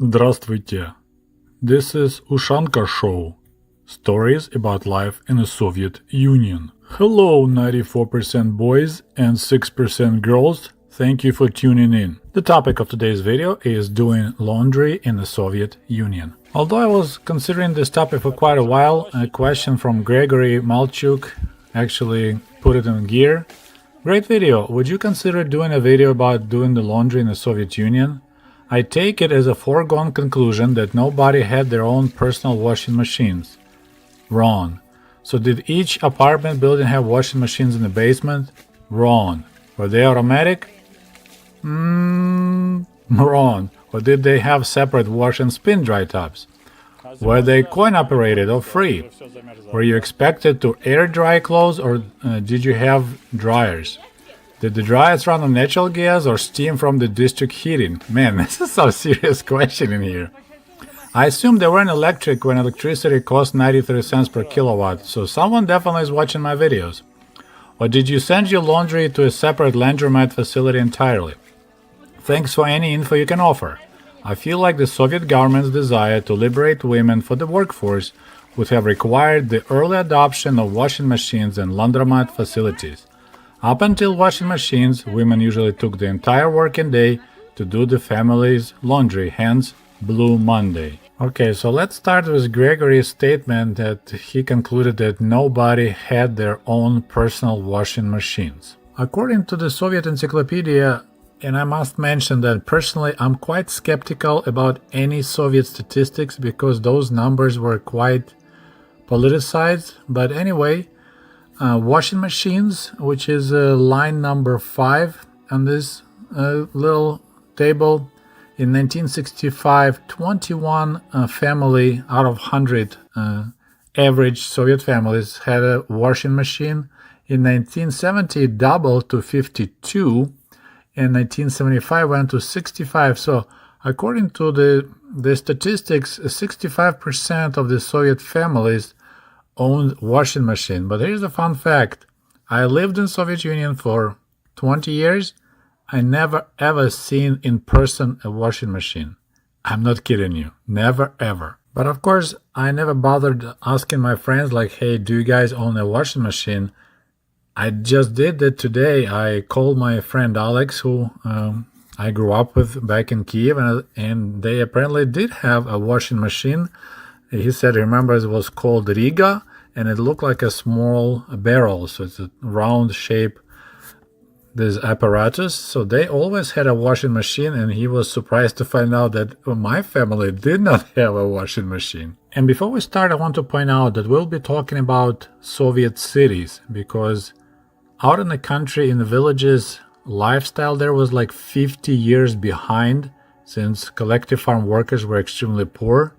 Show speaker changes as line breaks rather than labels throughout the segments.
Здравствуйте. This is Ushanka Show. Stories about life in the Soviet Union. Hello 94% boys and 6% girls. Thank you for tuning in. The topic of today's video is doing laundry in the Soviet Union. Although I was considering this topic for quite a while, a question from Gregory Malchuk actually put it in gear. Great video. Would you consider doing a video about doing the laundry in the Soviet Union? I take it as a foregone conclusion that nobody had their own personal washing machines. Wrong. So did each apartment building have washing machines in the basement? Wrong. Were they automatic? Wrong. Or did they have separate wash and spin dry tubs? Were they coin operated or free? Were you expected to air dry clothes or did you have dryers? Did the dryers run on natural gas or steam from the district heating? Man, this is some serious question in here. I assume they weren't electric when electricity cost 93 cents per kilowatt, so someone definitely is watching my videos. Or did you send your laundry to a separate laundromat facility entirely? Thanks for any info you can offer. I feel like the Soviet government's desire to liberate women for the workforce would have required the early adoption of washing machines and laundromat facilities. Up until washing machines, women usually took the entire working day to do the family's laundry, hence Blue Monday. Okay, so let's start with Gregory's statement that he concluded that nobody had their own personal washing machines. According to the Soviet Encyclopedia, and I must mention that personally I'm quite skeptical about any Soviet statistics because those numbers were quite politicized. But anyway, washing machines, which is line number 5 on this little table, in 1965, 21 family out of 100 average Soviet families had a washing machine. In 1970, it doubled to 52. In 1975 went to 65. So according to the statistics, 65% of the Soviet families owned washing machine. But here's a fun fact. I lived in Soviet Union for 20 years. I never ever seen in person a washing machine. I'm not kidding you. Never ever. But of course, I never bothered asking my friends like, hey, do you guys own a washing machine? I just did that today. I called my friend Alex, who I grew up with back in Kiev, and they apparently did have a washing machine. He said he remembers it was called Riga, and it looked like a small barrel, so it's a round shape, this apparatus. So they always had a washing machine, and he was surprised to find out that my family did not have a washing machine. And before we start, I want to point out that we'll be talking about Soviet cities, because out in the country, in the villages, lifestyle there was like 50 years behind, since collective farm workers were extremely poor.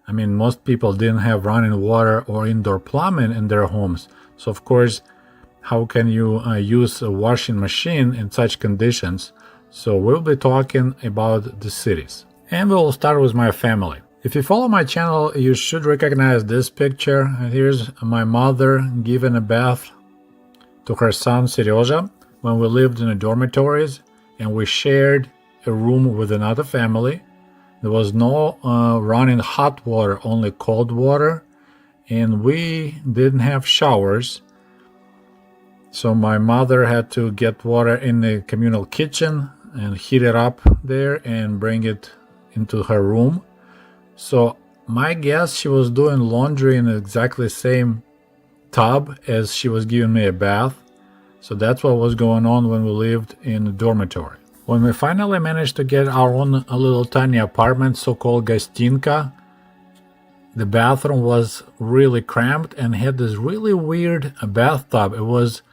I mean, most people didn't have running water or indoor plumbing in their homes. So of course, how can you use a washing machine in such conditions? So we'll be talking about the cities. And we'll start with my family. If you follow my channel, you should recognize this picture. Here's my mother giving a bath to her son Seryoja when we lived in the dormitories and we shared a room with another family. There was no running hot water, only cold water, and we didn't have showers. So my mother had to get water in the communal kitchen and heat it up there and bring it into her room. So my guess, she was doing laundry in exactly the same tub as she was giving me a bath. So that's what was going on when we lived in the dormitory. When we finally managed to get our own little tiny apartment, so-called Gostinka, the bathroom was really cramped and had this really weird bathtub. It was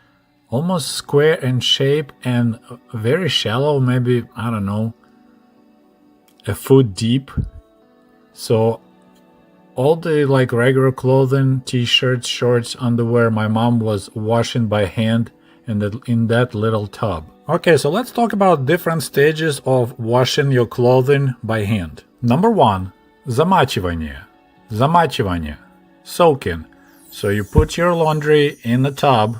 almost square in shape and very shallow, maybe, I don't know, a foot deep. So all the like regular clothing, t-shirts, shorts, underwear, my mom was washing by hand in that little tub. Okay, so let's talk about different stages of washing your clothing by hand. Number 1, замачивание. Замачивание, soaking. So you put your laundry in the tub.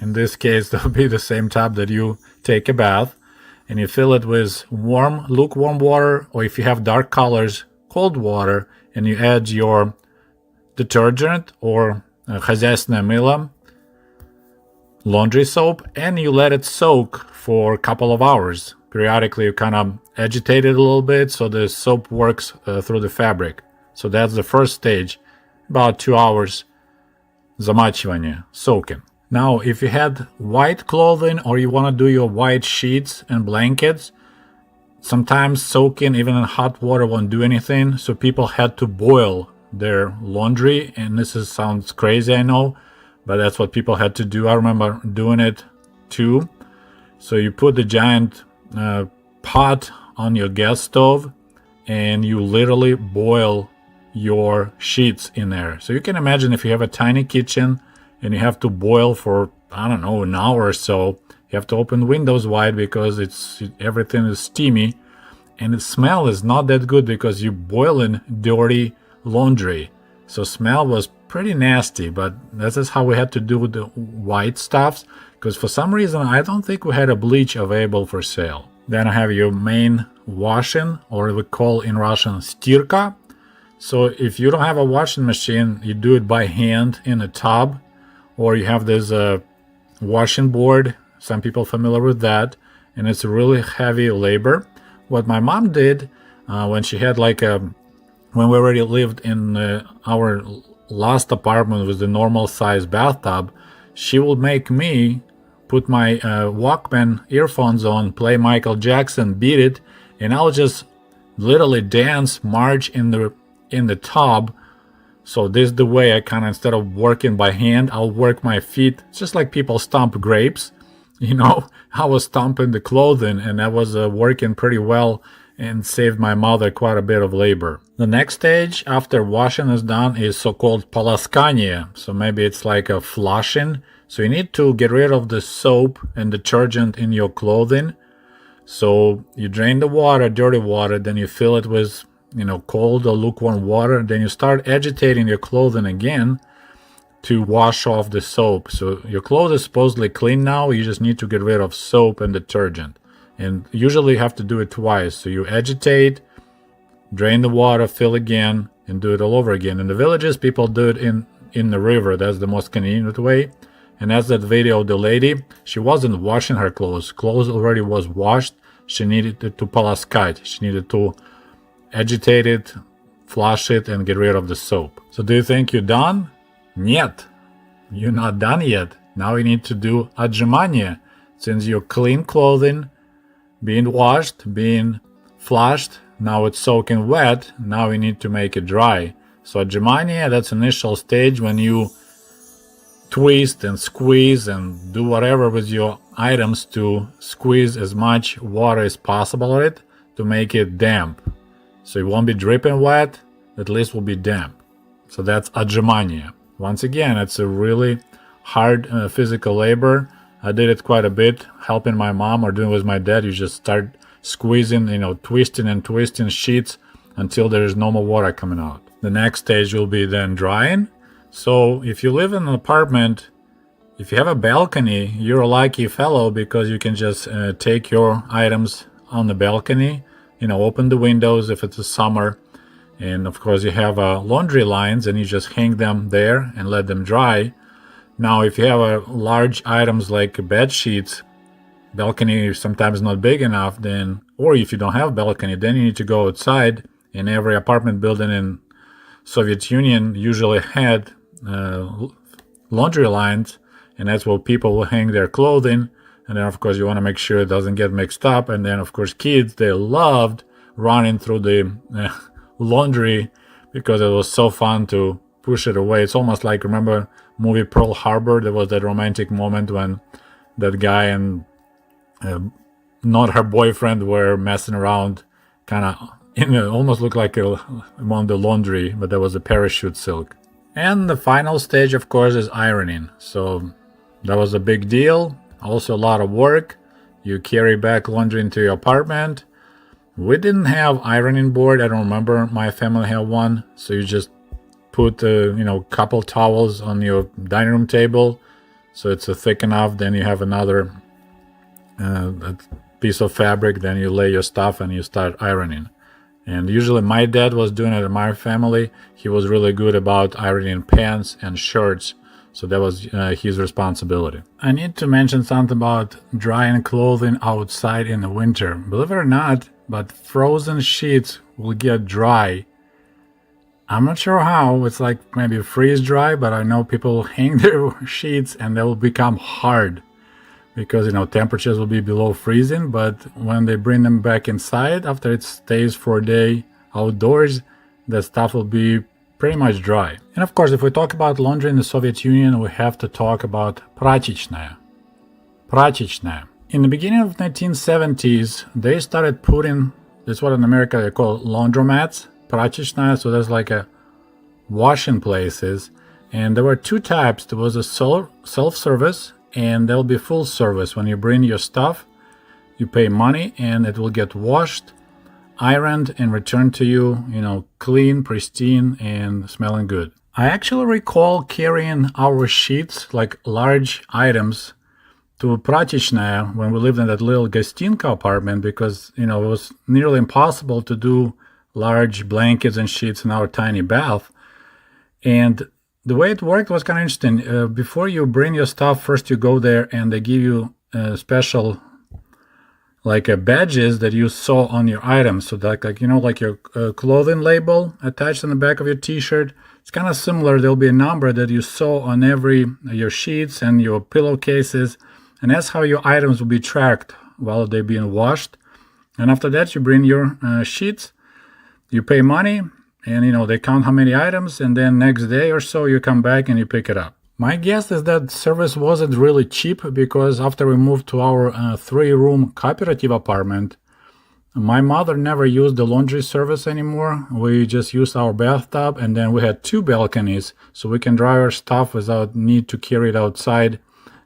In this case, that would be the same tub that you take a bath. and you fill it with warm, lukewarm water, or if you have dark colors, cold water, and you add your detergent or хозяйственное мыло, laundry soap, and you let it soak for a couple of hours. Periodically, you kind of agitate it a little bit so the soap works through the fabric. So that's the first stage, about 2 hours замачивание, soaking. Now, if you had white clothing or you want to do your white sheets and blankets, sometimes soaking even in hot water won't do anything, so people had to boil their laundry, and sounds crazy, I know, but that's what people had to do. I remember doing it too. So you put the giant pot on your gas stove and you literally boil your sheets in there. So you can imagine if you have a tiny kitchen and you have to boil for, I don't know, an hour or so, you have to open windows wide because everything is steamy, and the smell is not that good because you're boiling dirty laundry. So smell was pretty nasty, but this is how we had to do with the white stuffs, because for some reason I don't think we had a bleach available for sale. Then I have your main washing, or we call in Russian stirka. So if you don't have a washing machine, you do it by hand in a tub, or you have this washing board. Some people familiar with that, and it's really heavy labor. What my mom did when she had when we already lived in our last apartment with the normal size bathtub, she would make me put my Walkman earphones on, play Michael Jackson, beat it, and I'll just literally dance, march in the tub. So this is the way I kind of, instead of working by hand, I'll work my feet, just like people stomp grapes. I was stomping the clothing, and that was working pretty well and saved my mother quite a bit of labor. The next stage after washing is done is so-called полоскание. So maybe it's like a flushing. So you need to get rid of the soap and detergent in your clothing. So you drain the water, dirty water, then you fill it with cold or lukewarm water. Then you start agitating your clothing again to wash off the soap. So your clothes is supposedly clean now. You just need to get rid of soap and detergent. And usually you have to do it twice. So you agitate, drain the water, fill again, and do it all over again. In the villages, people do it in the river. That's the most convenient way. And as that video, the lady, she wasn't washing her clothes. Clothes already was washed. She needed to полоскать. She needed to agitate it, flush it, and get rid of the soap. So do you think you're done? Нет. You're not done yet. Now you need to do отжимание. Since your clean clothing being washed, being flushed, now it's soaking wet, now you need to make it dry. So отжимание, that's initial stage when you twist and squeeze and do whatever with your items to squeeze as much water as possible on it to make it damp. So it won't be dripping wet, at least will be damp. So that's отжимание. Once again, it's a really hard physical labor. I did it quite a bit, helping my mom or doing it with my dad. You just start squeezing, twisting and twisting sheets until there is no more water coming out. The next stage will be then drying. So if you live in an apartment, if you have a balcony, you're a lucky fellow because you can just take your items on the balcony, open the windows if it's a summer. And of course you have laundry lines and you just hang them there and let them dry. Now if you have large items like bed sheets, balcony is sometimes not big enough, then, or if you don't have balcony, then you need to go outside. And every apartment building in Soviet Union usually had laundry lines, and that's where people will hang their clothing. And then of course you want to make sure it doesn't get mixed up. And then of course kids, they loved running through the laundry because it was so fun to push it away. It's almost like, remember movie Pearl Harbor? There was that romantic moment when that guy and not her boyfriend were messing around, kind of almost looked like among the laundry, but there was a parachute silk. And the final stage, of course, is ironing. So that was a big deal. Also a lot of work. You carry back laundry into your apartment. We didn't have ironing board. I don't remember my family had one. So you just put couple towels on your dining room table so it's thick enough. Then you have another piece of fabric, then you lay your stuff and you start ironing. And usually my dad was doing it in my family. He was really good about ironing pants and shirts, so that was his responsibility. I need to mention something about drying clothing outside in the winter. Believe it or not, but frozen sheets will get dry. I'm not sure how. It's like maybe freeze dry, but I know people hang their sheets and they will become hard because, temperatures will be below freezing. But when they bring them back inside, after it stays for a day outdoors, the stuff will be pretty much dry. And of course, if we talk about laundry in the Soviet Union, we have to talk about прачечная. Прачечная. In the beginning of 1970s, they started putting, that's what in America they call laundromats, прачечная, so there's like a washing places. And there were two types. There was a self-service, and there will be full service. When you bring your stuff, you pay money and it will get washed, ironed, and returned to you, clean, pristine, and smelling good. I actually recall carrying our sheets, like large items, to прачечная when we lived in that little гостинка apartment because, it was nearly impossible to do large blankets and sheets in our tiny bath. And the way it worked was kind of interesting. Before you bring your stuff, first you go there and they give you special badges that you sew on your items. So that like your clothing label attached on the back of your t-shirt. It's kind of similar. There'll be a number that you sew on your sheets and your pillowcases. And that's how your items will be tracked while they're being washed. And after that, you bring your sheets, you pay money, and they count how many items, and then next day or so you come back and you pick it up. My guess is that service wasn't really cheap because after we moved to our 3-room cooperative apartment, my mother never used the laundry service anymore. We just used our bathtub, and then we had 2 balconies so we can dry our stuff without need to carry it outside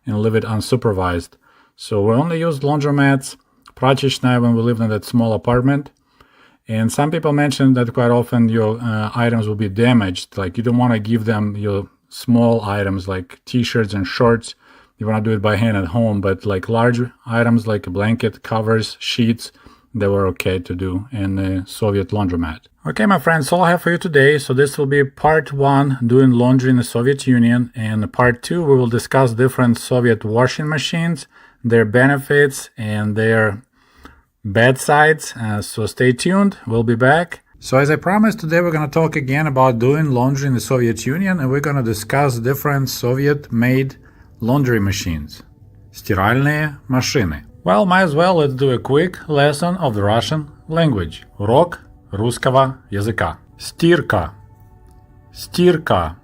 and leave it unsupervised. So we only used laundromats, прачечная when we lived in that small apartment. And some people mentioned that quite often your items will be damaged. Like you don't want to give them your small items like t-shirts and shorts. You want to do it by hand at home. But like large items like a blanket, covers, sheets, they were okay to do in the Soviet laundromat. Okay, my friends, all I have for you today. So this will be part 1, doing laundry in the Soviet Union. And part 2, we will discuss different Soviet washing machines, their benefits, and their bad sides, so stay tuned. We'll be back. So as I promised, today we're going to talk again about doing laundry in the Soviet Union, and we're going to discuss different Soviet-made laundry machines. Стиральные машины. Well, might as well let's do a quick lesson of the Russian language. Урок русского языка. Стирка. Стирка.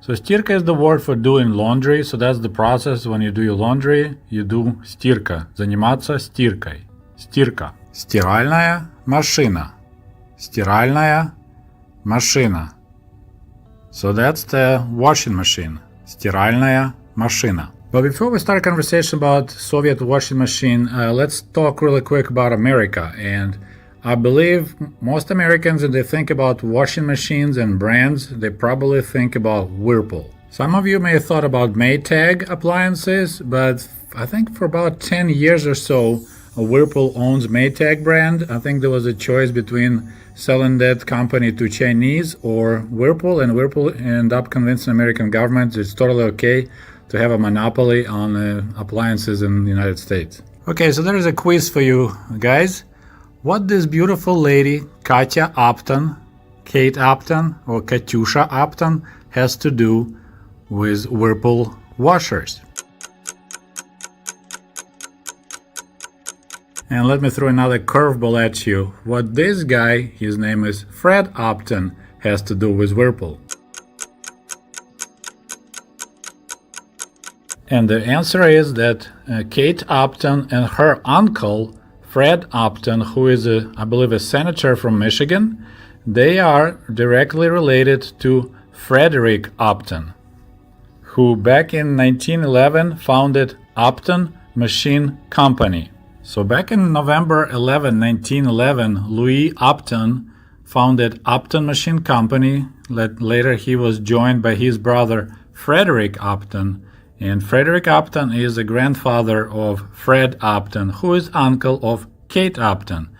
So стирка is the word for doing laundry, so that's the process. When you do your laundry, you do стирка. Заниматься стиркой. Стирка. Стиральная машина. Стиральная машина. So that's the washing machine. Стиральная машина. But before we start a conversation about Soviet washing machine, let's talk really quick about America. And I believe most Americans, if they think about washing machines and brands, they probably think about Whirlpool. Some of you may have thought about Maytag appliances, but I think for about 10 years or so, Whirlpool owns Maytag brand. I think there was a choice between selling that company to Chinese or Whirlpool, and Whirlpool ended up convincing the American government it's totally okay to have a monopoly on appliances in the United States. Okay, so there is a quiz for you guys. What this beautiful lady, Katya Upton, Kate Upton, or Katyusha Upton, has to do with Whirlpool washers? And let me throw another curveball at you. What this guy, his name is Fred Upton, has to do with Whirlpool? And the answer is that Kate Upton and her uncle, Fred Upton, who is, I believe, a senator from Michigan, they are directly related to Frederick Upton, who back in 1911 founded Upton Machine Company. So back in November 11, 1911, Louis Upton founded Upton Machine Company. Later he was joined by his brother Frederick Upton, And Frederick Upton is the grandfather of Fred Upton, who is uncle of Kate Upton.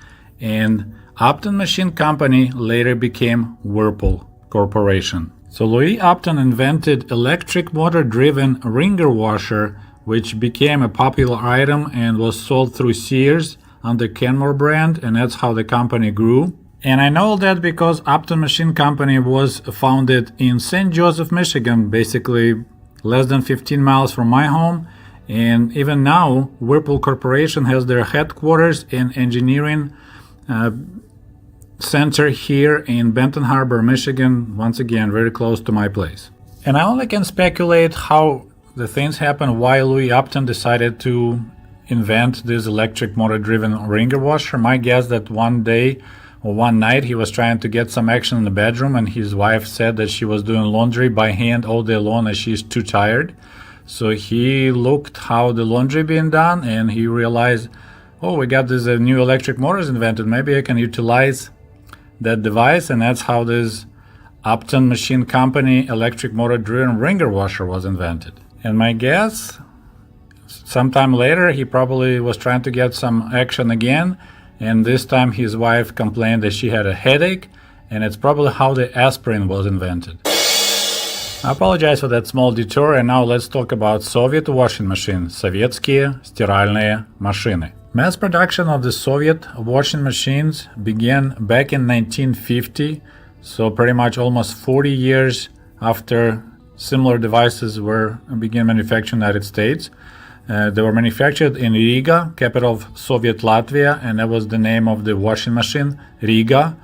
And Upton Machine Company later became Whirlpool Corporation. So Louis Upton invented electric motor-driven wringer washer, which became a popular item and was sold through Sears under Kenmore brand, and that's how the company grew. And I know that because Upton Machine Company was founded in St. Joseph, Michigan, basically less than 15 miles from my home. And even now, Whirlpool Corporation has their headquarters and engineering center here in Benton Harbor, Michigan, once again, very close to my place. And I only can speculate how the things happened, why Louis Upton decided to invent this electric motor-driven wringer washer. My guess that one day or one night he was trying to get some action in the bedroom, and his wife said that she was doing laundry by hand all day long and she's too tired. So he looked how the laundry being done, and he realized, oh, we got this new electric motors invented. Maybe I can utilize that device, and that's how this Upton Machine Company electric motor-driven wringer washer was invented. And my guess, sometime later, he probably was trying to get some action again, and this time his wife complained that she had a headache, and it's probably how the aspirin was invented. I apologize for that small detour, and now let's talk about Soviet washing machines, советские стиральные машины. Mass production of the Soviet washing machines began back in 1950, so pretty much almost 40 years after similar devices began manufactured in the United States. They were manufactured in Riga, capital of Soviet Latvia, and that was the name of the washing machine, Riga.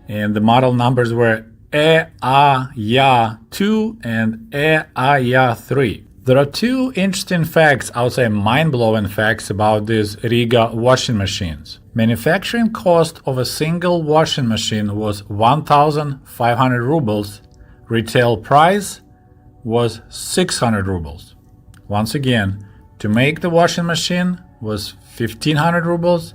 And the model numbers were EAYA-2 and EAYA-3. There are two interesting facts, I would say mind-blowing facts about these Riga washing machines. Manufacturing cost of a single washing machine was 1,500 rubles. Retail price was 600 rubles. Once again, to make the washing machine was 1,500 rubles.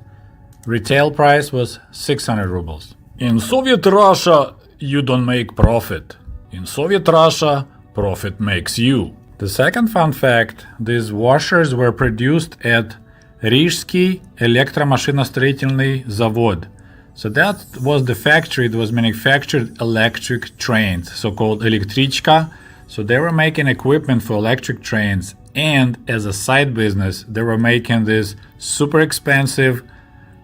Retail price was 600 rubles. In Soviet Russia, you don't make profit. In Soviet Russia, profit makes you. The second fun fact, these washers were produced at Рижский электромашиностроительный завод. So that was the factory that was manufactured electric trains, so-called электричка. So they were making equipment for electric trains, and as a side business, they were making these super expensive,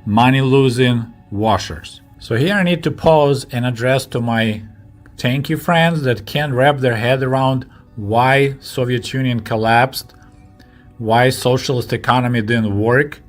money-losing washers. So here I need to pause and address to my thank you friends that can't wrap their head around why Soviet Union collapsed, why socialist economy didn't work.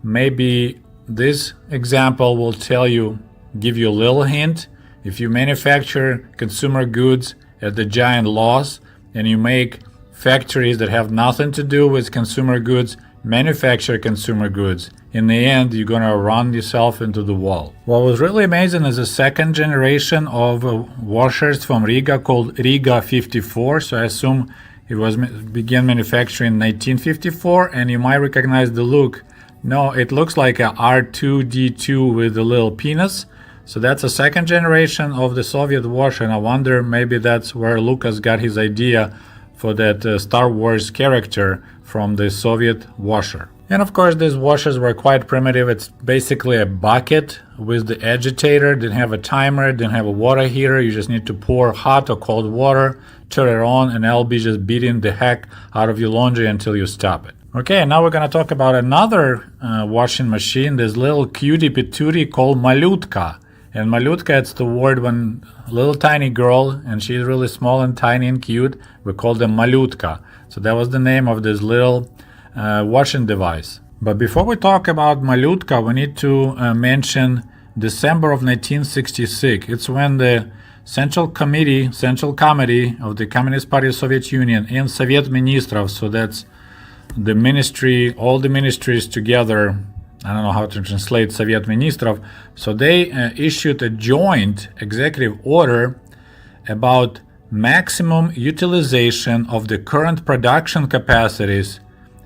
Maybe this example will give you a little hint. If you manufacture consumer goods at the giant loss and you make factories that have nothing to do with consumer goods manufacture consumer goods, in the end you're gonna run yourself into the wall. What was really amazing is the second generation of washers from Riga called Riga-64. So I assume it began manufacturing in 1954, and you might recognize the look. No, it looks like a R2-D2 with a little penis. So that's a second generation of the Soviet washer, and I wonder maybe that's where Lucas got his idea for that Star Wars character from the Soviet washer. And of course these washers were quite primitive. It's basically a bucket with the agitator, didn't have a timer, didn't have a water heater. You just need to pour hot or cold water, turn it on, and that'll be just beating the heck out of your laundry until you stop it. Okay, now we're gonna talk about another washing machine, this little cutie patootie called Malyutka. And Malyutka, it's the word when a little tiny girl, and she's really small and tiny and cute, we call them Malyutka. So that was the name of this little washing device. But before we talk about Malyutka, we need to mention December of 1966. It's when the Central Committee of the Communist Party of Soviet Union and Soviet Ministrov, so that's the ministry, all the ministries together, I don't know how to translate Soviet Ministrov, so they issued a joint executive order about maximum utilization of the current production capacities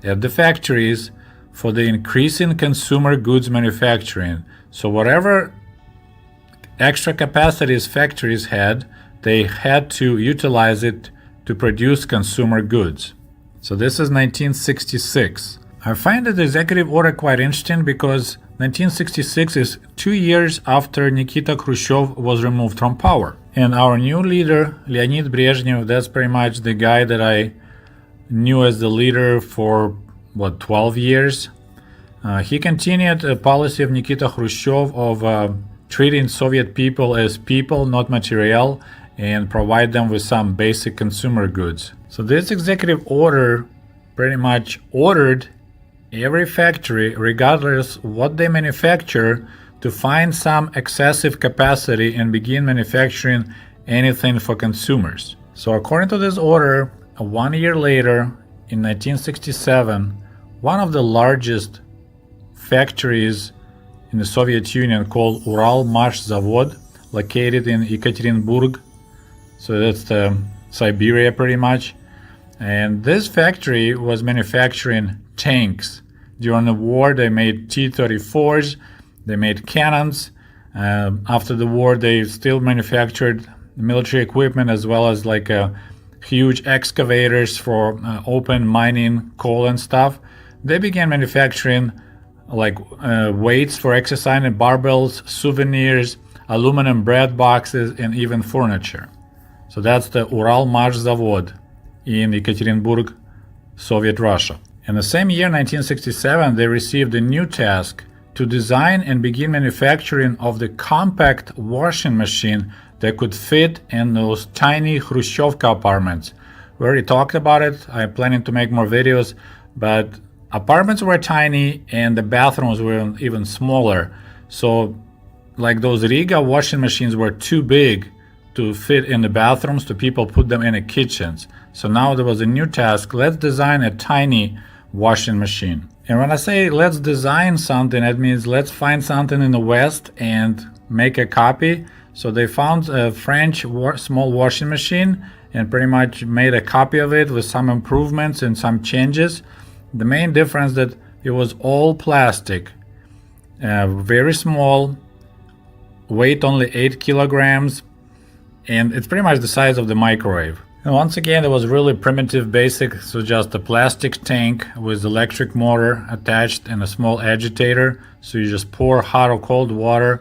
at the factories for the increase in consumer goods manufacturing. So whatever extra capacities factories had, they had to utilize it to produce consumer goods. So this is 1966. I find the executive order quite interesting because 1966 is 2 years after Nikita Khrushchev was removed from power. And our new leader, Leonid Brezhnev, that's pretty much the guy that I knew as the leader for, 12 years. He continued a policy of Nikita Khrushchev of treating Soviet people as people, not material, and provide them with some basic consumer goods. So this executive order pretty much ordered every factory, regardless what they manufacture, to find some excessive capacity and begin manufacturing anything for consumers. So according to this order, 1 year later, in 1967, one of the largest factories in the Soviet Union called Uralmashzavod, located in Ekaterinburg, so that's Siberia pretty much. And this factory was manufacturing tanks. During the war, they made T-34s, they made cannons. After the war, they still manufactured military equipment as well as huge excavators for open mining coal and stuff. They began manufacturing weights for exercising, barbells, souvenirs, aluminum bread boxes, and even furniture. So that's the Uralmashzavod in Ekaterinburg, Soviet Russia. In the same year, 1967, they received a new task to design and begin manufacturing of the compact washing machine that could fit in those tiny Khrushchevka apartments. We already talked about it. I'm planning to make more videos, but apartments were tiny and the bathrooms were even smaller. So those Riga washing machines were too big to fit in the bathrooms, so people put them in the kitchens. So now there was a new task. Let's design a tiny washing machine. And when I say let's design something, that means let's find something in the West and make a copy. So they found a French small washing machine and pretty much made a copy of it with some improvements and some changes. The main difference that it was all plastic, very small, weight only 8 kilograms, and it's pretty much the size of the microwave. And once again, it was really primitive, basic, so just a plastic tank with electric motor attached and a small agitator. So you just pour hot or cold water,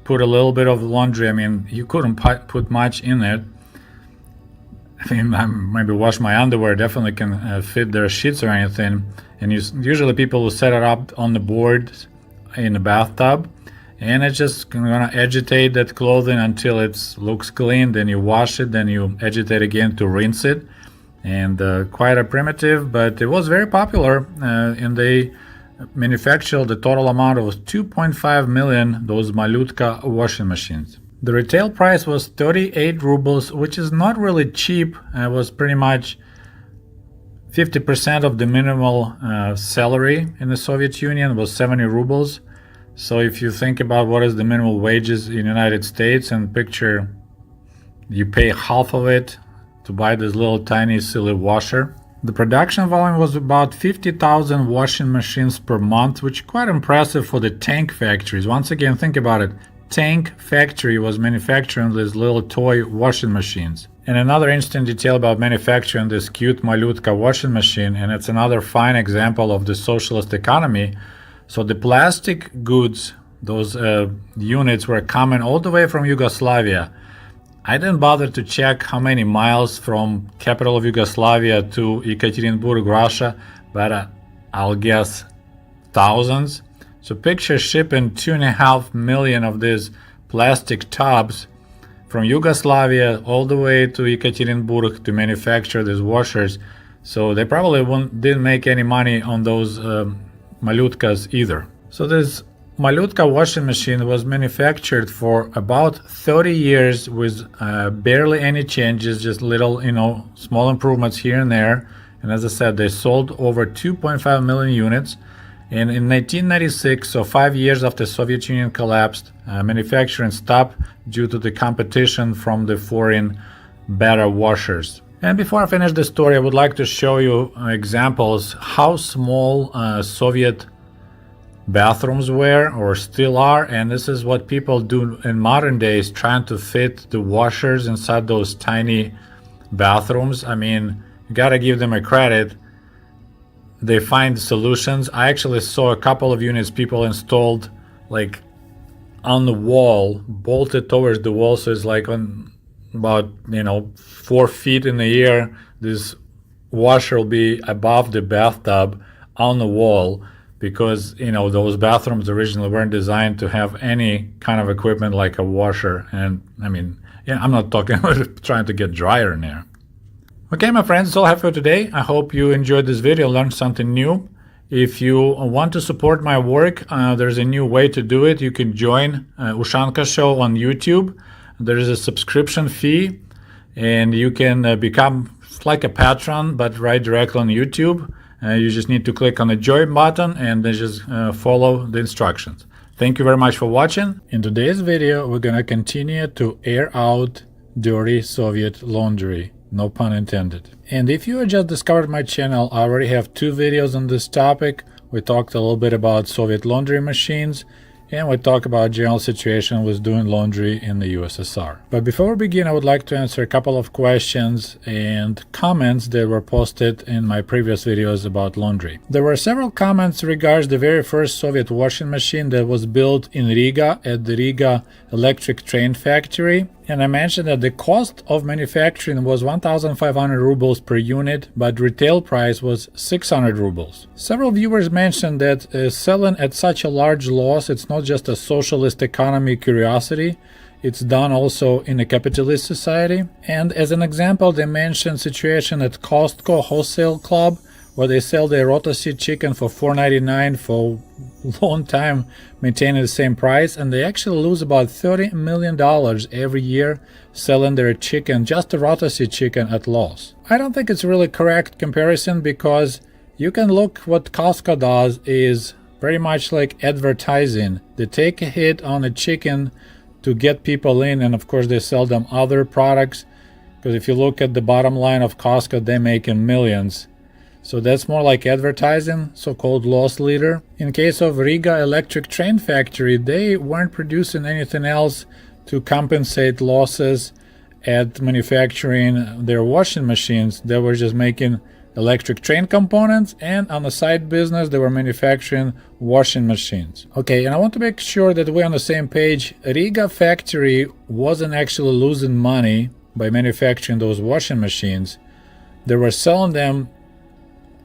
put a little bit of laundry. I mean, you couldn't put much in it. I mean, maybe wash my underwear, definitely can fit their sheets or anything. And usually people will set it up on the board in the bathtub. And it's just gonna agitate that clothing until it looks clean. Then you wash it, then you agitate again to rinse it. And quite a primitive, but it was very popular. And they manufactured the total amount of 2.5 million those Malyutka washing machines. The retail price was 38 rubles, which is not really cheap. It was pretty much 50% of the minimal salary in the Soviet Union was 70 rubles. So if you think about what is the minimum wages in the United States and picture you pay half of it to buy this little tiny silly washer. The production volume was about 50,000 washing machines per month, which is quite impressive for the tank factories. Once again, think about it. Tank factory was manufacturing these little toy washing machines. And another interesting detail about manufacturing this cute Malyutka washing machine, and it's another fine example of the socialist economy. So the plastic goods, those units were coming all the way from Yugoslavia. I didn't bother to check how many miles from capital of Yugoslavia to Ekaterinburg, Russia, but I'll guess thousands. So picture shipping 2.5 million of these plastic tubs from Yugoslavia all the way to Ekaterinburg to manufacture these washers. So they probably didn't make any money on those Malyutkas either. So this Malyutka washing machine was manufactured for about 30 years with barely any changes, just little, small improvements here and there. And as I said, they sold over 2.5 million units. And in 1996, so 5 years after the Soviet Union collapsed, manufacturing stopped due to the competition from the foreign better washers. And before I finish the story, I would like to show you examples how small Soviet bathrooms were or still are. And this is what people do in modern days, trying to fit the washers inside those tiny bathrooms. I mean, you gotta give them a credit. they find solutions. I actually saw a couple of units people installed like on the wall, bolted towards the wall, so it's like on about 4 feet in the air. This washer will be above the bathtub on the wall, because those bathrooms originally weren't designed to have any kind of equipment like a washer. And I mean, I'm not talking about trying to get dryer in there. Okay, my friends, that's all I have for today. I hope you enjoyed this video, learned something new. If you want to support my work, there's a new way to do it. You can join Ushanka Show on YouTube. There is a subscription fee, and you can become like a patron, but right directly on YouTube. You just need to click on the join button and then just follow the instructions. Thank you very much for watching. In today's video, we're gonna continue to air out dirty Soviet laundry. No pun intended. And if you just discovered my channel, I already have 2 videos on this topic. We talked a little bit about Soviet laundry machines, and we talk about general situation with doing laundry in the USSR. But before we begin, I would like to answer a couple of questions and comments that were posted in my previous videos about laundry. There were several comments regards the very first Soviet washing machine that was built in Riga at the Riga electric train factory. And I mentioned that the cost of manufacturing was 1,500 rubles per unit, but retail price was 600 rubles. Several viewers mentioned that selling at such a large loss, it's not just a socialist economy curiosity, it's done also in a capitalist society. And as an example, they mentioned situation at Costco Wholesale Club, where they sell their rotacy chicken for $4.99 for a long time, maintaining the same price, and they actually lose about $30 million every year selling their chicken, just the rotacy chicken, at loss. I don't think it's really correct comparison, because you can look what Costco does is very much like advertising. They take a hit on a chicken to get people in, and of course they sell them other products, because if you look at the bottom line of Costco, they make in millions. So that's more like advertising, so-called loss leader. In case of Riga electric train factory, they weren't producing anything else to compensate losses at manufacturing their washing machines. They were just making electric train components, and on the side business they were manufacturing washing machines. Okay, and I want to make sure that we're on the same page. Riga factory wasn't actually losing money by manufacturing those washing machines. They were selling them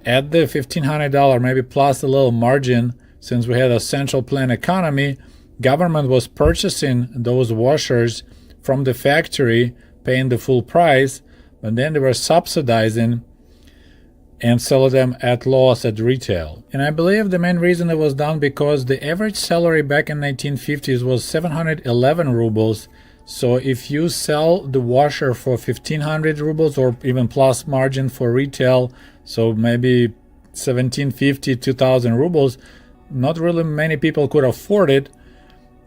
at the $1,500, maybe plus a little margin. Since we had a central plant economy, government was purchasing those washers from the factory, paying the full price, but then they were subsidizing and selling them at loss at retail. And I believe the main reason it was done because the average salary back in 1950s was 711 rubles. So if you sell the washer for 1,500 rubles, or even plus margin for retail, so maybe 1,750, 2,000 rubles, not really many people could afford it.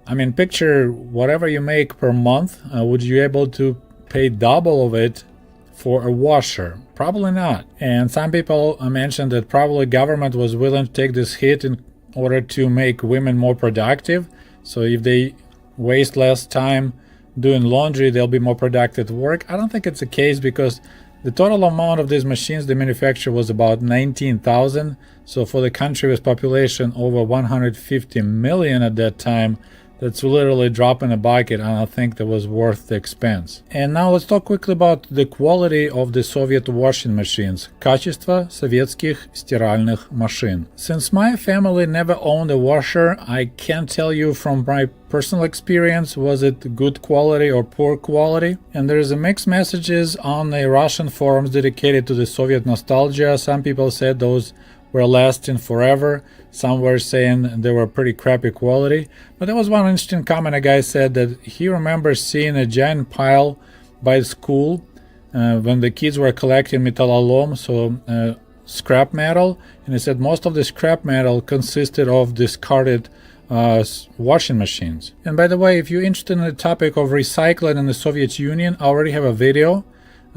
I mean, picture whatever you make per month, would you be able to pay double of it for a washer? Probably not. And some people mentioned that probably government was willing to take this hit in order to make women more productive. So if they waste less time doing laundry, they'll be more productive at work. I don't think it's the case, because the total amount of these machines they manufactured was about 19,000. So for the country with population over 150 million at that time, that's literally a drop in a bucket, and I think that was worth the expense. And now let's talk quickly about the quality of the Soviet washing machines. Качество советских стиральных машин. Since my family never owned a washer, I can't tell you from my personal experience was it good quality or poor quality. And there's a mixed messages on the Russian forums dedicated to the Soviet nostalgia. Some people said those were lasting forever. Some were saying they were pretty crappy quality. But there was one interesting comment. A guy said that he remembers seeing a giant pile by school when the kids were collecting metallolom, so scrap metal. And he said most of the scrap metal consisted of discarded washing machines. And by the way, if you're interested in the topic of recycling in the Soviet Union, I already have a video.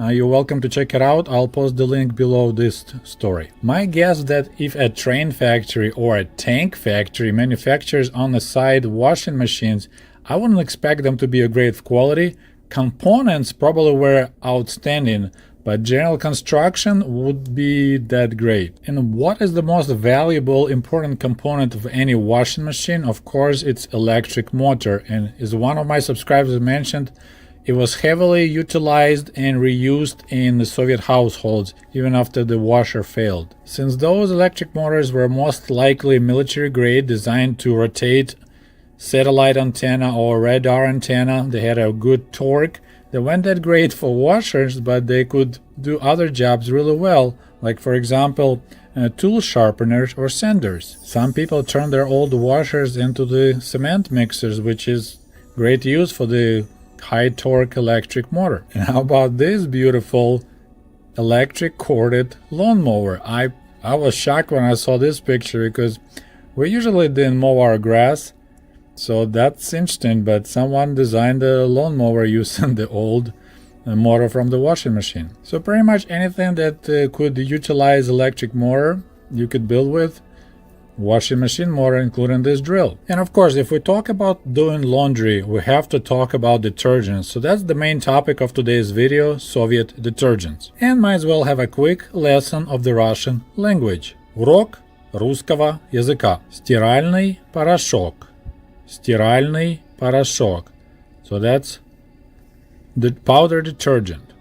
You're welcome to check it out. I'll post the link below this story. My guess that if a train factory or a tank factory manufactures on the side washing machines, I wouldn't expect them to be a great quality. Components probably were outstanding, but general construction would be that great. And what is the most valuable, important component of any washing machine? Of course, it's electric motor, and as one of my subscribers mentioned, it was heavily utilized and reused in the Soviet households even after the washer failed. Since those electric motors were most likely military grade, designed to rotate satellite antenna or radar antenna, they had a good torque. They weren't that great for washers, but they could do other jobs really well, like for example tool sharpeners or sanders. Some people turn their old washers into the cement mixers, which is great use for the high torque electric motor. And how about this beautiful electric corded lawnmower? I was shocked when I saw this picture because we usually didn't mow our grass, so that's interesting, but someone designed a lawnmower using the old motor from the washing machine. So pretty much anything that could utilize electric motor you could build with washing machine motor, including this drill. And of course, if we talk about doing laundry, we have to talk about detergents. So that's the main topic of today's video, Soviet detergents. And might as well have a quick lesson of the Russian language. Урок русского языка. Стиральный порошок. Стиральный порошок. So that's the powder detergent.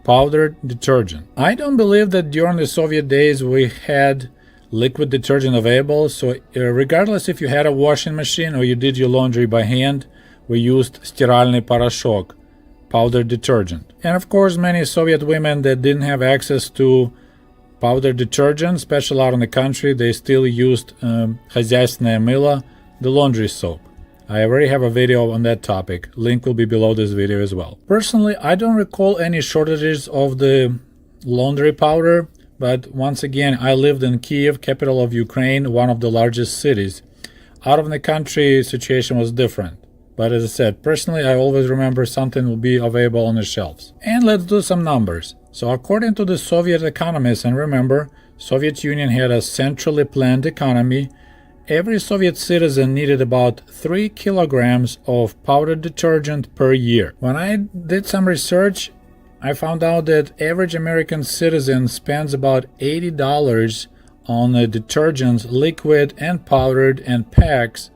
Powdered detergent. I don't believe that during the Soviet days we had liquid detergent available, so regardless if you had a washing machine or you did your laundry by hand, we used стиральный порошок, powder detergent. And of course, many Soviet women that didn't have access to powder detergent, especially out in the country, they still used хозяйственное мыло, the laundry soap. I already have a video on that topic. Link will be below this video as well. Personally, I don't recall any shortages of the laundry powder. But once again, I lived in Kiev, capital of Ukraine, one of the largest cities. Out of the country, situation was different. But as I said, personally, I always remember something will be available on the shelves. And let's do some numbers. So according to the Soviet economists, and remember, Soviet Union had a centrally planned economy, every Soviet citizen needed about 3 kilograms of powder detergent per year. When I did some research, I found out that average American citizen spends about $80 on detergents, liquid and powdered and packs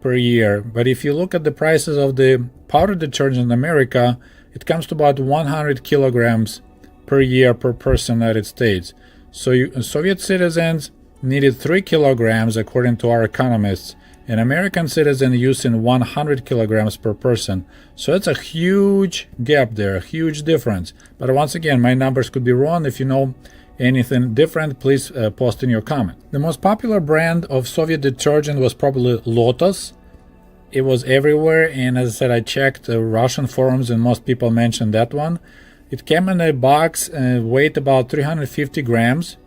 per year. But if you look at the prices of the powder detergent in America, it comes to about 100 kilograms per year per person in the United States. So Soviet citizens needed 3 kilograms according to our economists, and American citizen using 100 kilograms per person. So it's a huge gap there, a huge difference. But once again, my numbers could be wrong. If you know anything different, please post in your comment. The most popular brand of Soviet detergent was probably Lotus. It was everywhere, and as I said, I checked Russian forums and most people mentioned that one. It came in a box, weighed about 350 grams.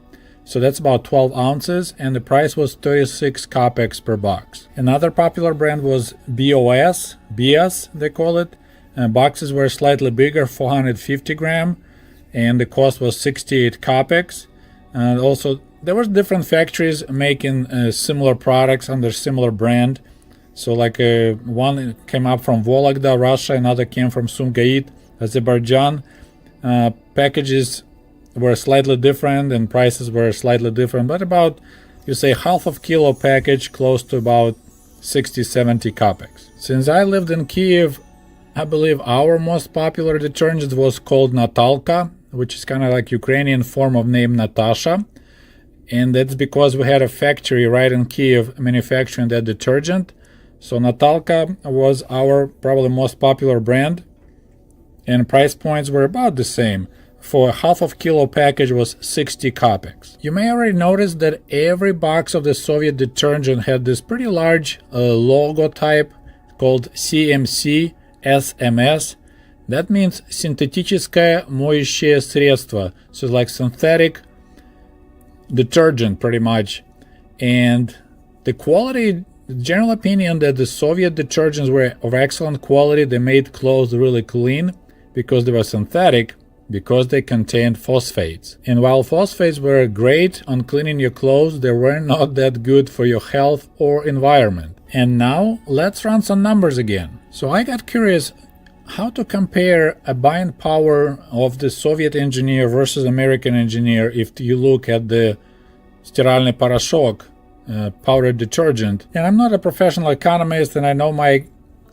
So that's about 12 ounces, and the price was 36 kopecks per box. Another popular brand was BOS, they call it. Boxes were slightly bigger, 450 gram, and the cost was 68 kopecks. And also, there were different factories making similar products under similar brand. So like one came up from Vologda, Russia, another came from Sumgait, Azerbaijan. Packages were slightly different and prices were slightly different, but about, you say, half of kilo package, close to about 60-70 kopecks. Since I lived in Kiev, I believe our most popular detergent was called Natalka, which is kind of like Ukrainian form of name Natasha, and that's because we had a factory right in Kiev manufacturing that detergent. So Natalka was our probably most popular brand, and price points were about the same. For a half of kilo package was 60 kopecks. You may already notice that every box of the Soviet detergent had this pretty large logo type called CMC SMS. That means синтетическое моющее средство. So it's like synthetic detergent pretty much. And the quality, the general opinion that the Soviet detergents were of excellent quality. They made clothes really clean because they were synthetic, because they contained phosphates. And while phosphates were great on cleaning your clothes, they were not that good for your health or environment. And now let's run some numbers again. So I got curious, how to compare a buying power of the Soviet engineer versus American engineer if you look at the стиральный порошок, powder detergent. And I'm not a professional economist, and I know my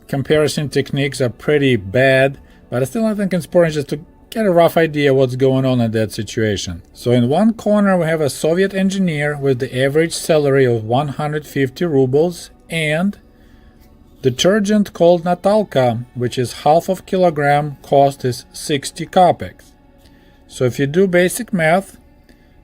comparison techniques are pretty bad, but I still think it's important just to get a rough idea what's going on in that situation. So in one corner we have a Soviet engineer with the average salary of 150 rubles and detergent called Natalka, which is half of kilogram, cost is 60 kopecks. So if you do basic math,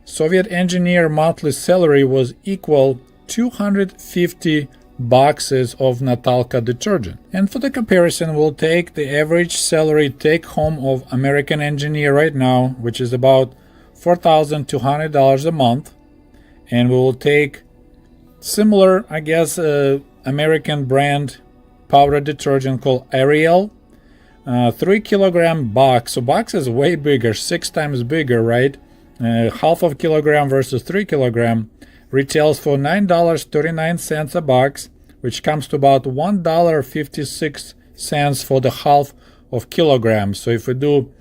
Soviet engineer monthly salary was equal 250 boxes of Natalka detergent. And for the comparison, we'll take the average salary take home of American engineer right now, which is about $4,200 a month, and we will take similar, I guess, American brand powder detergent called Ariel, 3 kilogram box. So box is way bigger, 6 times bigger, right? Half of kilogram versus 3 kilogram retails for $9.39 a box, which comes to about $1.56 for the half of kilogram. So if we do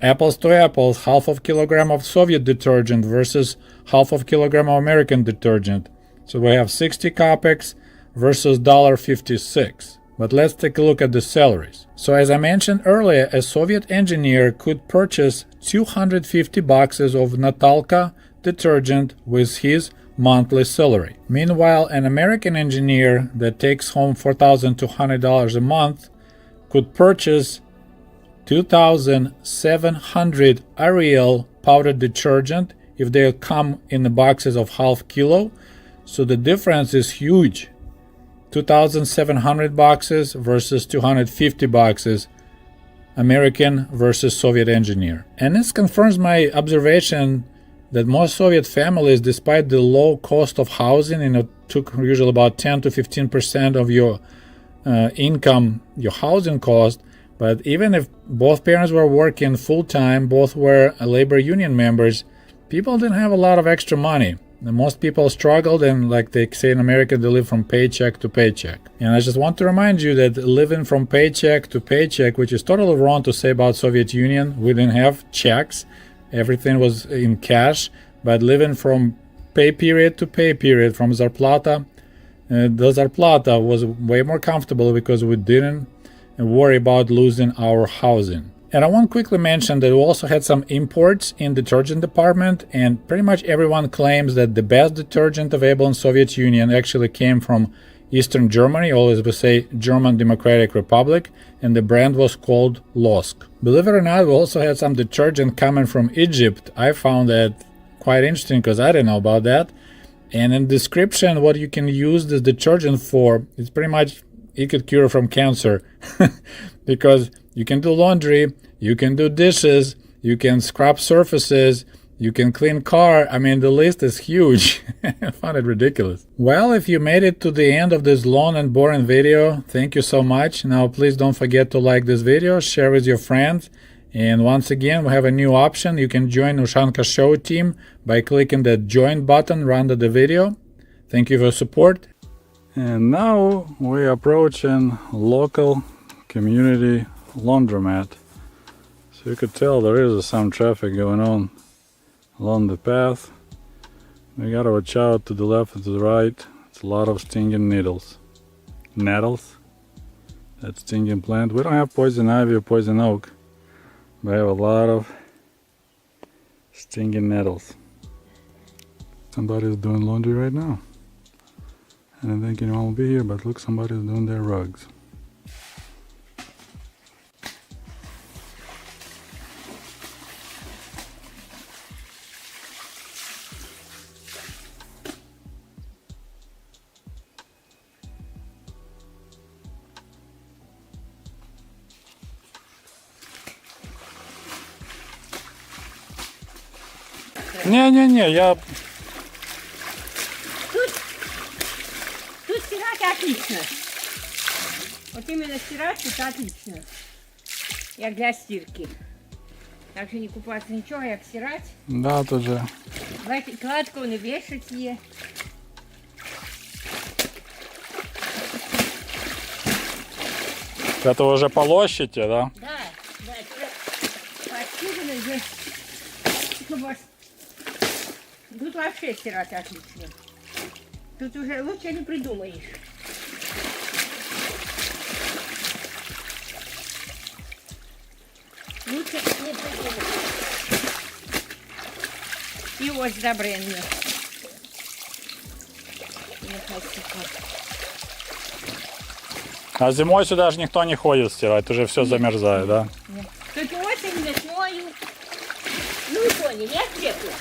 apples to apples, half of kilogram of Soviet detergent versus half of kilogram of American detergent, so we have 60 kopecks versus $1.56. But let's take a look at the salaries. So as I mentioned earlier, a Soviet engineer could purchase 250 boxes of Natalka detergent with his monthly salary. Meanwhile, an American engineer that takes home $4,200 a month could purchase 2,700 Ariel powdered detergent if they come in the boxes of half kilo. So the difference is huge. 2,700 boxes versus 250 boxes, American versus Soviet engineer. And this confirms my observation that most Soviet families, despite the low cost of housing, it took usually about 10 to 15% of your income, your housing cost, but even if both parents were working full-time, both were labor union members, people didn't have a lot of extra money. Most people struggled, and like they say in America, they live from paycheck to paycheck. And I just want to remind you that living from paycheck to paycheck, which is totally wrong to say about Soviet Union, we didn't have checks, everything was in cash, but living from pay period to pay period, from zarplata, the zarplata was way more comfortable because we didn't worry about losing our housing. And I want to quickly mention that we also had some imports in detergent department, and pretty much everyone claims that the best detergent available in Soviet Union actually came from Eastern Germany, always we say German Democratic Republic, and the brand was called Losk. Believe it or not, we also had some detergent coming from Egypt. I found that quite interesting because I didn't know about that. And in the description, what you can use this detergent for, it's pretty much it could cure from cancer because you can do laundry, you can do dishes, you can scrub surfaces, you can clean car. I mean, the list is huge. I found it ridiculous. Well, if you made it to the end of this long and boring video, thank you so much. Now, please don't forget to like this video, share with your friends. And once again, we have a new option. You can join Ushanka Show team by clicking the join button under the video. Thank you for your support. And now we approach an local community laundromat. So you could tell there is some traffic going on along the path. We gotta watch out to the left and to the right. It's a lot of stinging needles. Nettles? That stinging plant. We don't have poison ivy or poison oak. We have a lot of stinging nettles. Somebody's doing laundry right now. I didn't think anyone will be here, but look, somebody's doing their rugs. Не, я...
Тут стирать отлично. Вот именно стирать тут отлично. Як для стирки. Так что не купаться ничего, як стирать.
Да, тут же.
Кладку не вешать її.
Это уже полощите, да?
Да, да, это уже постирано, уже. Тут вообще стирать отлично. Тут уже лучше не придумаешь. Лучше не придумаешь. И ось добренье.
А зимой сюда же никто не ходит стирать, уже все замерзает, да?
Нет. Только осень, весною. Ну и поняли, я тепло.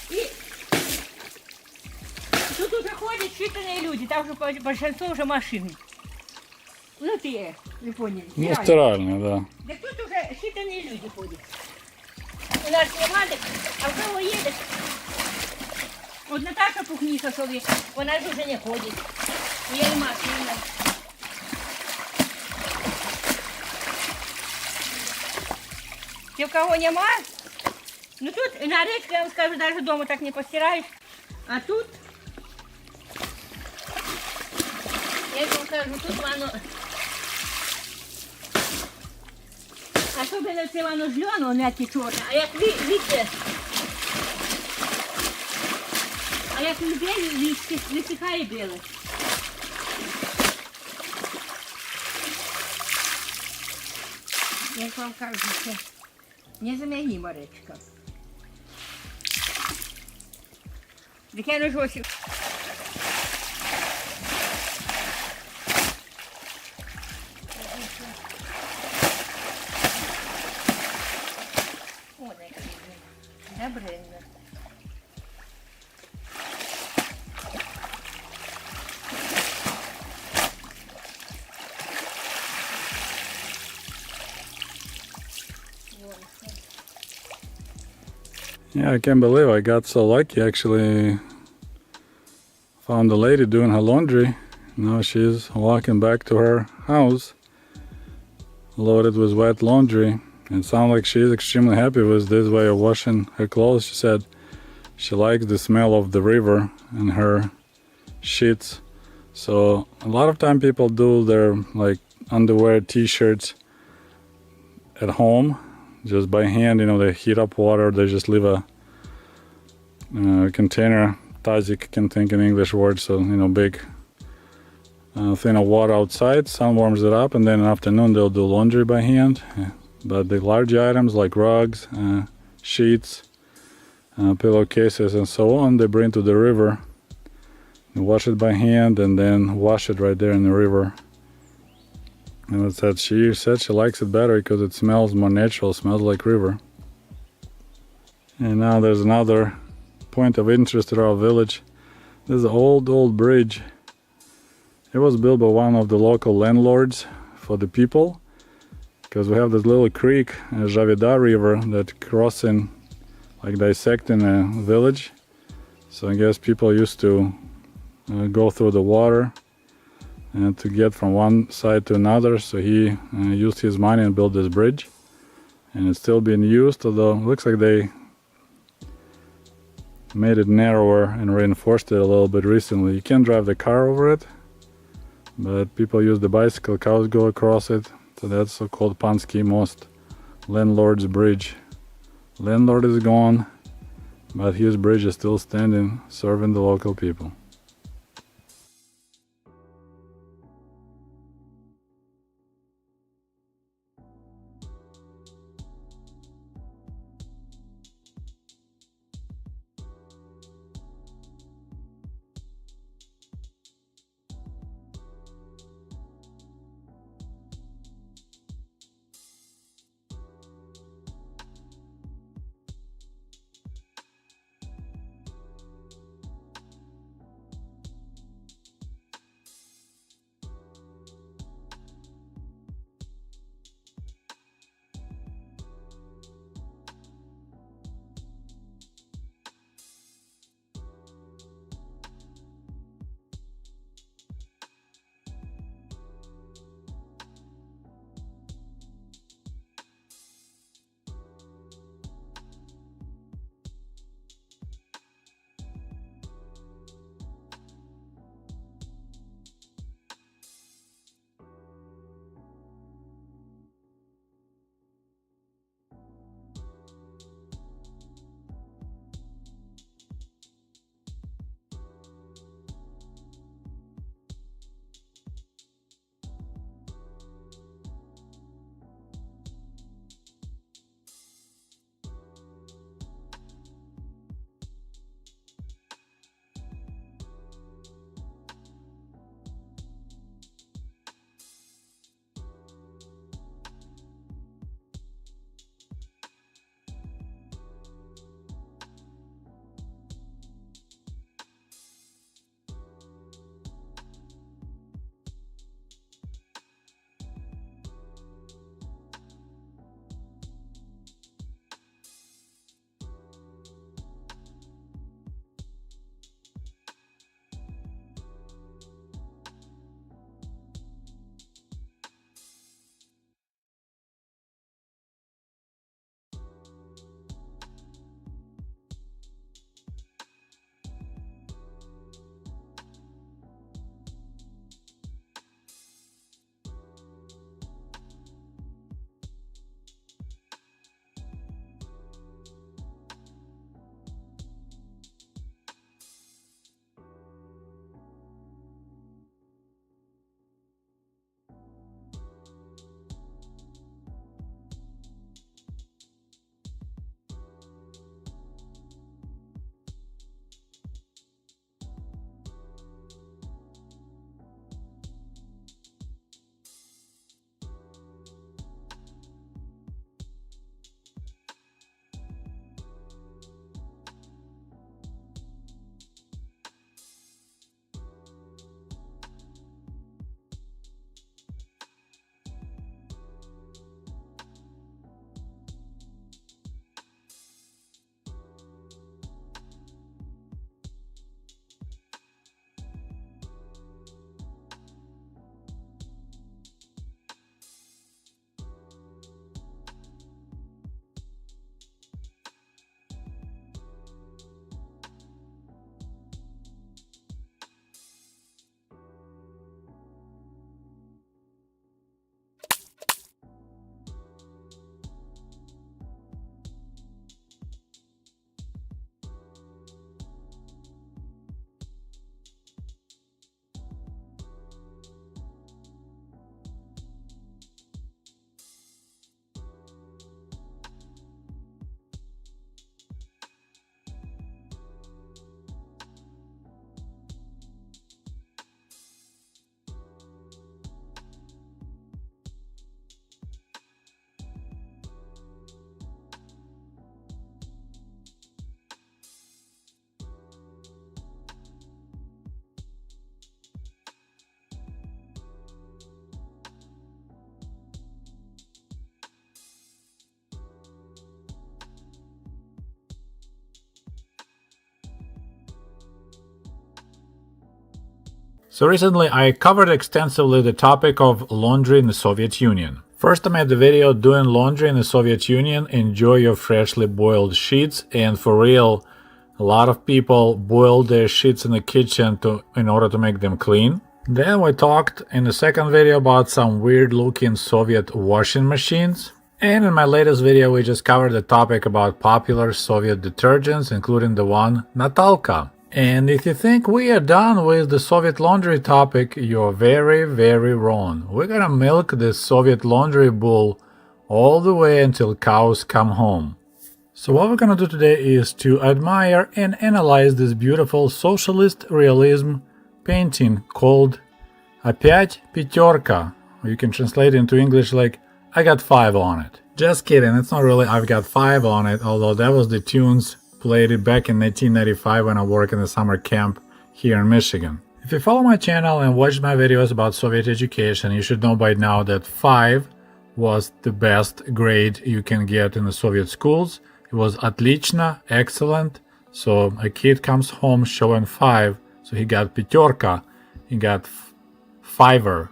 И тут уже ходят считанные люди, там уже большинство уже машин. Ну ты, вы поняли,
Ну,
стиральные.
стиральные, да.
Да тут уже считанные люди ходят. У нас нема, так, а в кого едет? От Наташа Пухніса собі, вона ж уже не ходить. У її машина. Те, в кого нема, ну тут на речке, я вам скажу, даже дома так не постираешь. А тут, я вам скажу, тут воно, особенно це воно зеленое, м'яке чорне, а як видите, а як він білий, висихає біле. Я вам кажу, це незаменима речка. Так я не жосик. О, добре.
Yeah, I can't believe I got so lucky. Actually found a lady doing her laundry. Now she's walking back to her house loaded with wet laundry. It sounds like she's extremely happy with this way of washing her clothes. She said she likes the smell of the river in her sheets. So a lot of time people do their like underwear, t-shirts at home just by hand. You know, they heat up water, they just leave a container, tazik, can think in English word, so you know, big thing of water outside. Sun warms it up, and then in the afternoon they'll do laundry by hand. But the large items like rugs, sheets, pillowcases and so on, they bring to the river, they wash it by hand, and then wash it right there in the river. And she said she likes it better because it smells more natural, smells like river. And now there's another point of interest at our village. There's an old bridge. It was built by one of the local landlords for the people, because we have this little creek, Javida River, that crossing, like dissecting a village. So I guess people used to go through the water and to get from one side to another. So he used his money and built this bridge, and it's still being used, although it looks like they made it narrower and reinforced it a little bit recently. You can't drive the car over it, but people use the bicycle, cows go across it. So that's so-called Pansky Most, landlord's bridge. Landlord is gone, but his bridge is still standing, serving the local people. So recently I covered extensively the topic of laundry in the Soviet Union. First I made the video doing laundry in the Soviet Union, enjoy your freshly boiled sheets, and for real, a lot of people boil their sheets in the kitchen in order to make them clean. Then we talked in the second video about some weird looking Soviet washing machines. And in my latest video we just covered the topic about popular Soviet detergents, including the one Natalka. And if you think we are done with the Soviet laundry topic, you're very, very wrong. We're gonna milk this Soviet laundry bull all the way until cows come home. So what we're gonna do today is to admire and analyze this beautiful socialist realism painting called Опять пятерка. You can translate into English like I got 5 on it. Just kidding, it's not really I've got 5 on it, although that was the tunes played it back in 1995 when I worked in the summer camp here in Michigan. If you follow my channel and watch my videos about Soviet education, you should know by now that 5 was the best grade you can get in the Soviet schools. It was отлично, excellent. So a kid comes home showing 5, so he got пятерка, he got fiver,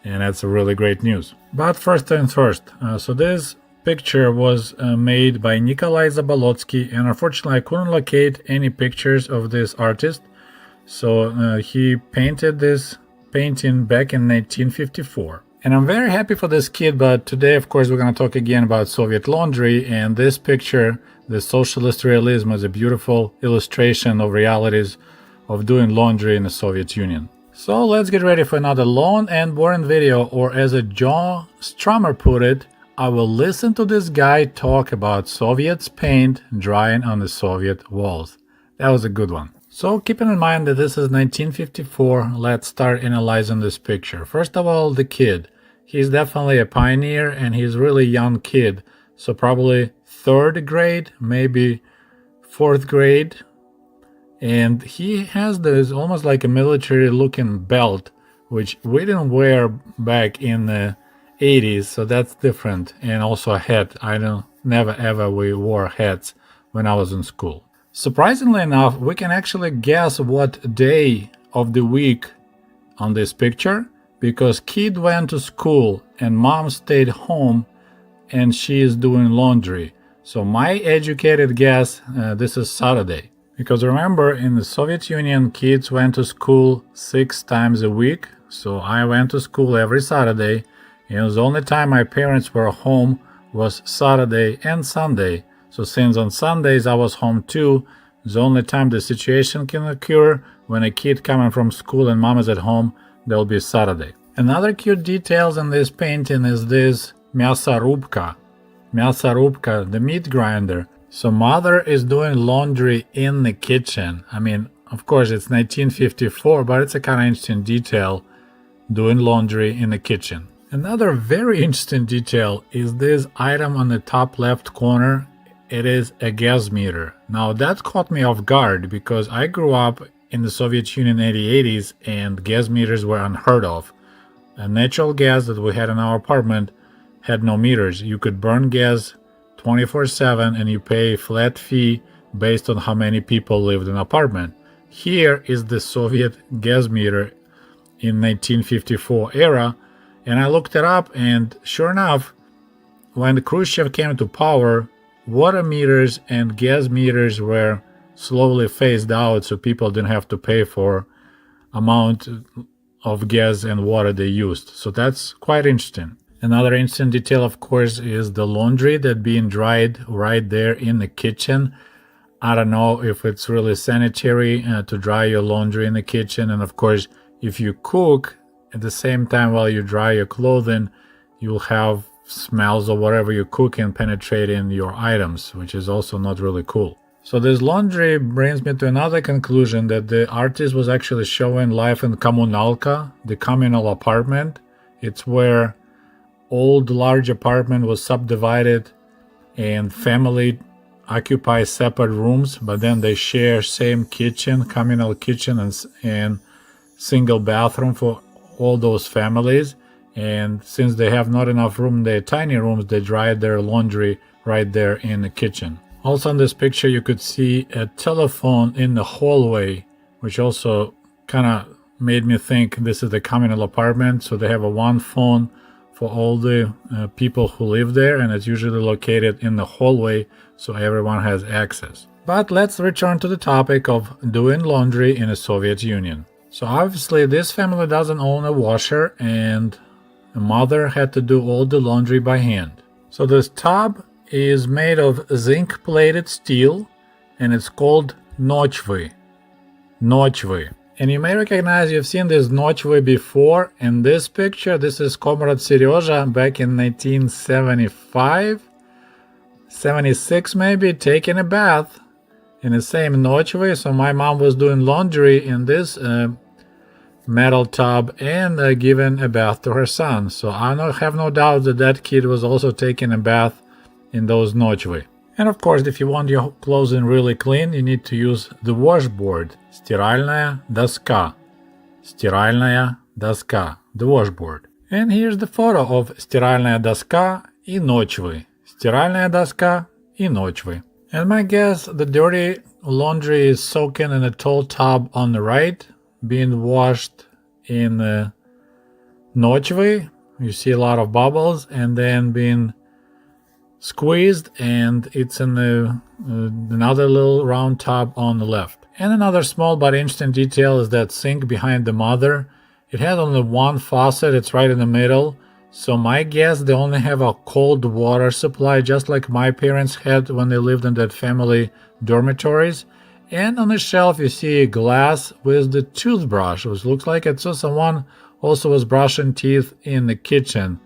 and that's really great news. But first things first, so this picture was made by Nikolai Zabolotsky, and unfortunately I couldn't locate any pictures of this artist. So he painted this painting back in 1954. And I'm very happy for this kid, but today of course we're going to talk again about Soviet laundry, and this picture, the socialist realism, is a beautiful illustration of realities of doing laundry in the Soviet Union. So let's get ready for another long and boring video, or as a John Strummer put it, I will listen to this guy talk about Soviets paint drying on the Soviet walls. That was a good one. So keeping in mind that this is 1954, let's start analyzing this picture. First of all, the kid. He's definitely a pioneer and he's a really young kid. So probably 3rd grade, maybe 4th grade. And he has this almost like a military looking belt, which we didn't wear back in the 80s, so that's different. And also a hat. Never ever we wore hats when I was in school. Surprisingly enough, we can actually guess what day of the week on this picture, because kid went to school and mom stayed home and she is doing laundry. So my educated guess, this is Saturday. Because remember, in the Soviet Union, kids went to school 6 times a week. So I went to school every Saturday. And the only time my parents were home was Saturday and Sunday. So since on Sundays I was home too, the only time the situation can occur when a kid coming from school and mom is at home, there'll be Saturday. Another cute details in this painting is this мясорубка. Мясорубка, the meat grinder. So mother is doing laundry in the kitchen. I mean, of course it's 1954, but it's a kind of interesting detail, doing laundry in the kitchen. Another very interesting detail is this item on the top left corner. It is a gas meter. Now that caught me off guard because I grew up in the Soviet Union in the 80s and gas meters were unheard of. A natural gas that we had in our apartment had no meters. You could burn gas 24/7 and you pay a flat fee based on how many people lived in an apartment. Here is the Soviet gas meter in 1954 era. And I looked it up, and sure enough, when Khrushchev came to power, water meters and gas meters were slowly phased out, so people didn't have to pay for amount of gas and water they used. So that's quite interesting. Another interesting detail, of course, is the laundry that being dried right there in the kitchen. I don't know if it's really sanitary to dry your laundry in the kitchen, and of course, if you cook at the same time while you dry your clothing, you'll have smells of whatever you're cooking penetrating your items, which is also not really cool. So this laundry brings me to another conclusion, that the artist was actually showing life in Kommunalka, the communal apartment. It's where old large apartment was subdivided and family occupies separate rooms, but then they share same kitchen, communal kitchen, and single bathroom for all those families. And since they have not enough room in their tiny rooms, they dry their laundry right there in the kitchen. Also in this picture you could see a telephone in the hallway, which also kind of made me think this is the communal apartment, so they have a one phone for all the people who live there, and it's usually located in the hallway so everyone has access. But let's return to the topic of doing laundry in the Soviet Union. So obviously this family doesn't own a washer, and the mother had to do all the laundry by hand. So this tub is made of zinc-plated steel, and it's called nochvy. Nochvy. And you may recognize you've seen this nochvy before. In this picture, this is Comrade Seryoja back in 1975, 76 maybe, taking a bath in the same nochvy. So my mom was doing laundry in this metal tub and giving a bath to her son. So I have no doubt that that kid was also taking a bath in those nochvy. And of course, if you want your clothing really clean, you need to use the washboard. Стиральная доска. Стиральная доска. The washboard. And here's the photo of стиральная доска и ночвы. Стиральная доска и ночвы. And my guess, the dirty laundry is soaking in a tall tub on the right, being washed in ночвы. You see a lot of bubbles, and then being squeezed, and it's in another little round tub on the left. And another small but interesting detail is that sink behind the mother. It has only one faucet, it's right in the middle. So my guess, they only have a cold water supply, just like my parents had when they lived in that family dormitories. And on the shelf you see a glass with the toothbrush, which looks like it's so someone also was brushing teeth in the kitchen,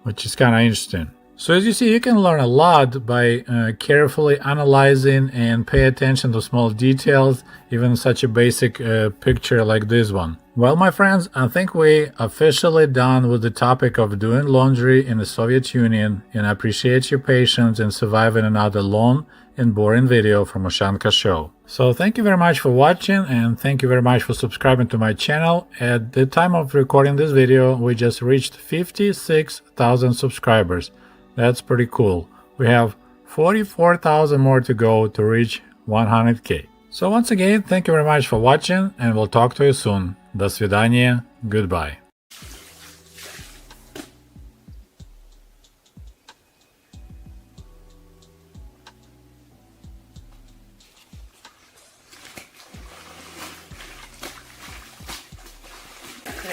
which is kind of interesting. So as you see, you can learn a lot by carefully analyzing and pay attention to small details, even such a basic picture like this one. Well, my friends, I think we officially done with the topic of doing laundry in the Soviet Union, and I appreciate your patience in surviving another long and boring video from Ushanka Show. So thank you very much for watching, and thank you very much for subscribing to my channel. At the time of recording this video, we just reached 56,000 subscribers. That's pretty cool. We have 44,000 more to go to reach 100k. So once again, thank you very much for watching, and we'll talk to you soon. До свидания. Goodbye.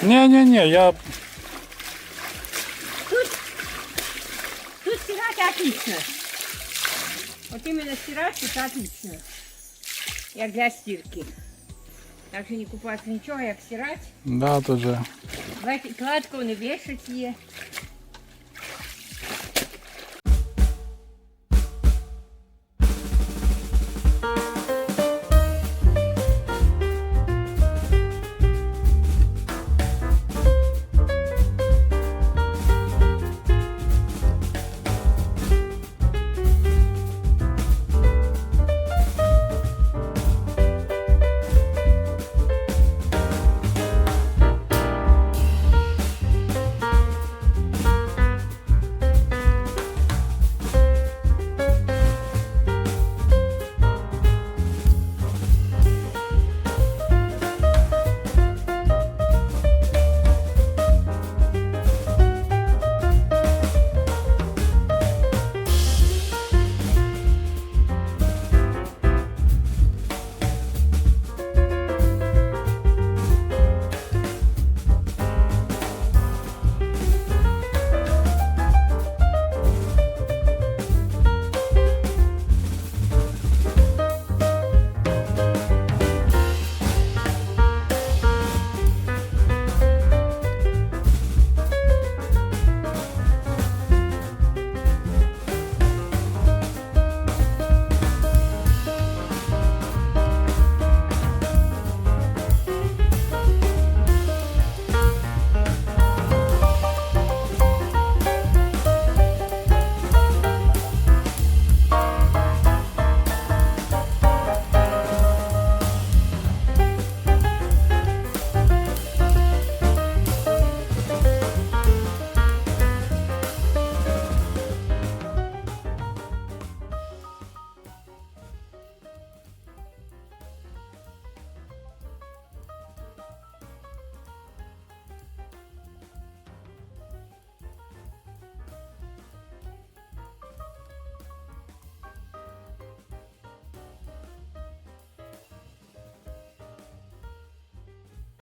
Не-не-не, я...
Тут стирать отлично. Вот именно стирать это отлично. Як для стирки. Так що не купаться нічого, як стирать.
Да, тут же.
Кладку не вішать її.